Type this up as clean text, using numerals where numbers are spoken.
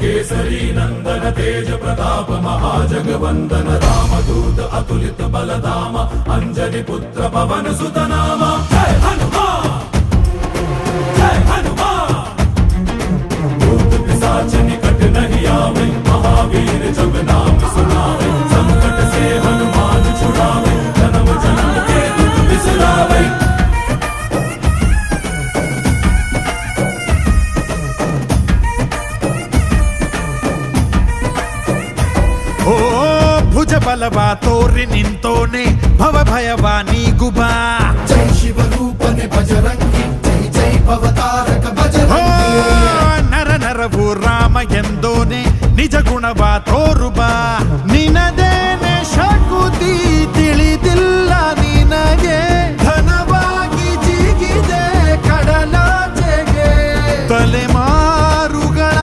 केसरी नंदन तेज प्रताप महाजगवंदन रामदूत अतुलित बलधामा अंजनी पुत्र पवन सुत नामा जय हनुमान जय हनुमान। भूत पिशाच निकट नहीं आवे महावीर जब नाम सुनावे संकट से हनुमान छुड़ावे जन्म जन्म के दुख बिसरावे। ಓ ಭುಜ ಬಲವ ತೋರಿ ನಿಂತೋನೆ ಭವ ಭಯವ ನೀಗುಬಾ ಜೈ ಶಿವರೂಪನೆ ಬಜರಂಗಿ ಜೈ ಜೈ ಭವತಾರಕ ಬಜರಂಗಿ